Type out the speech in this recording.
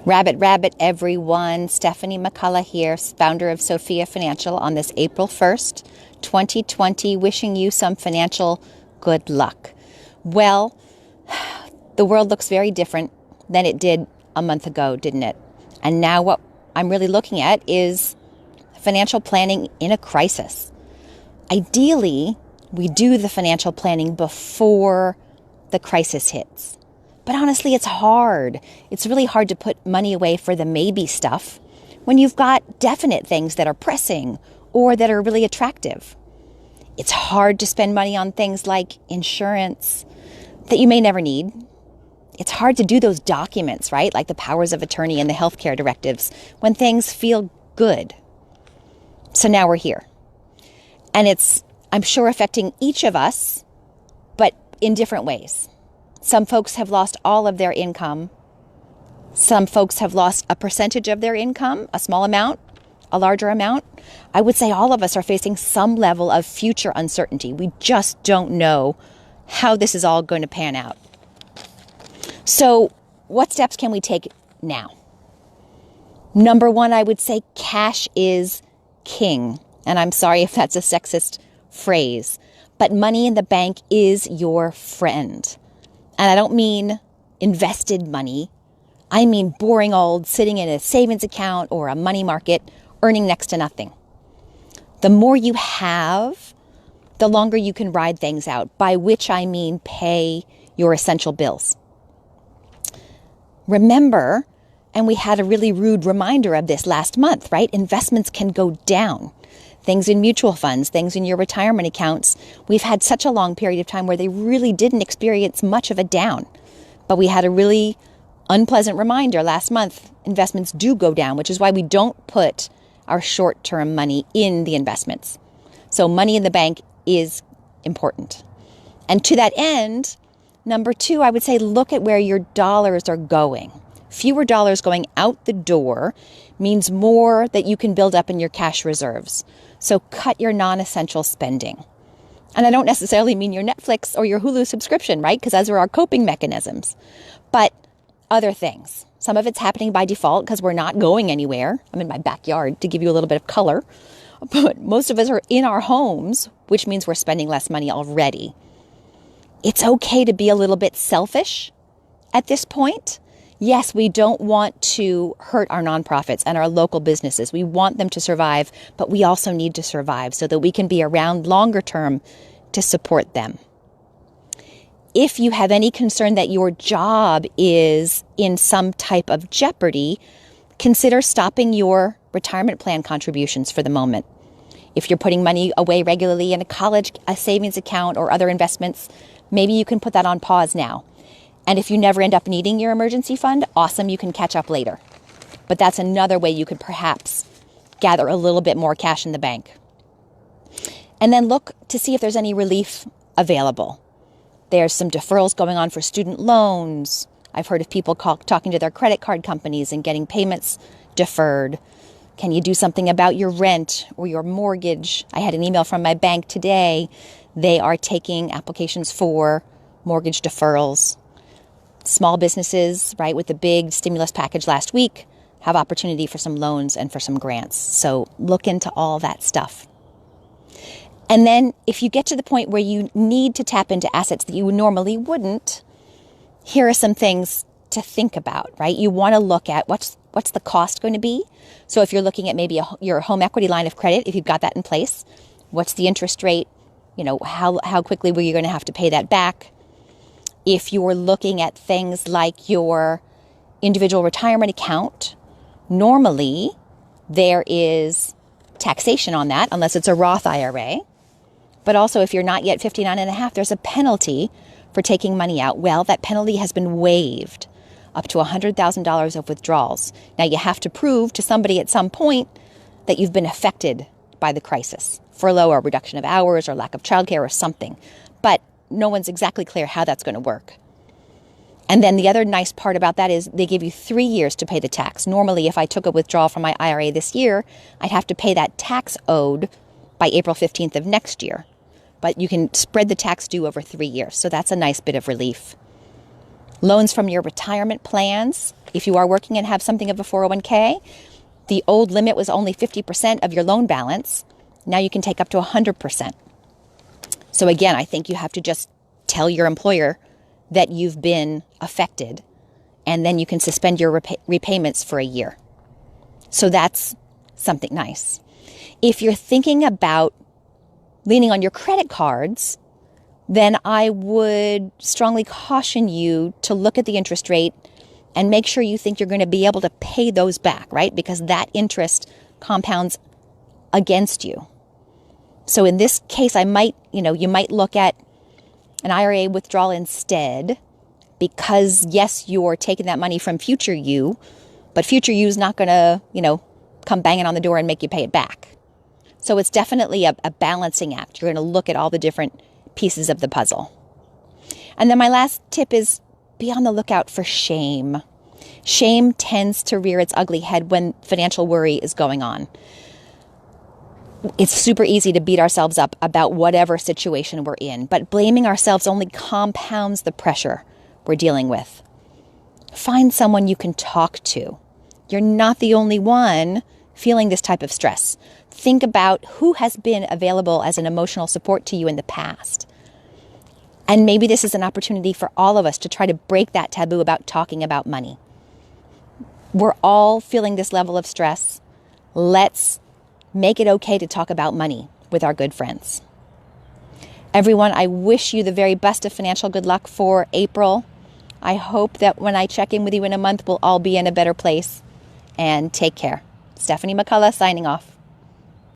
Rabbit, rabbit, everyone. Stephanie McCullough here, founder of Sofia Financial on this April 1st, 2020, wishing you some financial good luck. Well, the world looks very different than it did a month ago, didn't it? And now what I'm really looking at is financial planning in a crisis. Ideally, we do the financial planning before the crisis hits. But honestly, it's hard. It's really hard to put money away for the maybe stuff when you've got definite things that are pressing or that are really attractive. It's hard to spend money on things like insurance that you may never need. It's hard to do those documents, right? Like the powers of attorney and the healthcare directives when things feel good. So now we're here. And it's, I'm sure, affecting each of us, but in different ways. Some folks have lost all of their income. Some folks have lost a percentage of their income, a small amount, a larger amount. I would say all of us are facing some level of future uncertainty. We just don't know how this is all going to pan out. So what steps can we take now? Number one, I would say cash is king. And I'm sorry if that's a sexist phrase, but money in the bank is your friend. And I don't mean invested money. I mean boring old sitting in a savings account or a money market earning next to nothing. The more you have, the longer you can ride things out, by which I mean pay your essential bills. Remember, and we had a really rude reminder of this last month, right? Investments can go down. Things in mutual funds, things in your retirement accounts. We've had such a long period of time where they really didn't experience much of a down. But we had a really unpleasant reminder last month. Investments do go down, which is why we don't put our short-term money in the investments. So money in the bank is important. And to that end, number two, I would say look at where your dollars are going. Fewer dollars going out the door means more that you can build up in your cash reserves. So cut your non-essential spending. And I don't necessarily mean your Netflix or your Hulu subscription, right? Because those are our coping mechanisms. But other things. Some of it's happening by default because we're not going anywhere. I'm in my backyard to give you a little bit of color. But most of us are in our homes, which means we're spending less money already. It's okay to be a little bit selfish at this point. Yes, we don't want to hurt our nonprofits and our local businesses. We want them to survive, but we also need to survive so that we can be around longer term to support them. If you have any concern that your job is in some type of jeopardy, consider stopping your retirement plan contributions for the moment. If you're putting money away regularly in a savings account or other investments, maybe you can put that on pause now. And if you never end up needing your emergency fund, awesome, you can catch up later. But that's another way you could perhaps gather a little bit more cash in the bank. And then look to see if there's any relief available. There's some deferrals going on for student loans. I've heard of people talking to their credit card companies and getting payments deferred. Can you do something about your rent or your mortgage? I had an email from my bank today. They are taking applications for mortgage deferrals. Small businesses, right, with the big stimulus package last week, have opportunity for some loans and for some grants. So look into all that stuff. And then if you get to the point where you need to tap into assets that you normally wouldn't, here are some things to think about, right? You want to look at what's the cost going to be. So if you're looking at maybe your home equity line of credit, if you've got that in place, what's the interest rate? You know, how quickly were you going to have to pay that back? If you're looking at things like your individual retirement account, normally there is taxation on that, unless it's a Roth IRA. But also if you're not yet 59 and a half, there's a penalty for taking money out. Well, that penalty has been waived up to $100,000 of withdrawals. Now you have to prove to somebody at some point that you've been affected by the crisis. Furlough or reduction of hours or lack of childcare or something. But no one's exactly clear how that's going to work. And then the other nice part about that is they give you 3 years to pay the tax. Normally, if I took a withdrawal from my IRA this year, I'd have to pay that tax owed by April 15th of next year. But you can spread the tax due over 3 years. So that's a nice bit of relief. Loans from your retirement plans. If you are working and have something of a 401k, the old limit was only 50% of your loan balance. Now you can take up to 100%. So again, I think you have to just tell your employer that you've been affected, and then you can suspend your repayments for a year. So that's something nice. If you're thinking about leaning on your credit cards, then I would strongly caution you to look at the interest rate and make sure you think you're going to be able to pay those back, right? Because that interest compounds against you. So in this case, you might look at an IRA withdrawal instead, because yes, you're taking that money from future you, but future you is not going to, come banging on the door and make you pay it back. So it's definitely a balancing act. You're going to look at all the different pieces of the puzzle. And then my last tip is be on the lookout for shame. Shame tends to rear its ugly head when financial worry is going on. It's super easy to beat ourselves up about whatever situation we're in, but blaming ourselves only compounds the pressure we're dealing with. Find someone you can talk to. You're not the only one feeling this type of stress. Think about who has been available as an emotional support to you in the past. And maybe this is an opportunity for all of us to try to break that taboo about talking about money. We're all feeling this level of stress. Let's make it okay to talk about money with our good friends. Everyone, I wish you the very best of financial good luck for April. I hope that when I check in with you in a month, we'll all be in a better place. And take care. Stephanie McCullough signing off.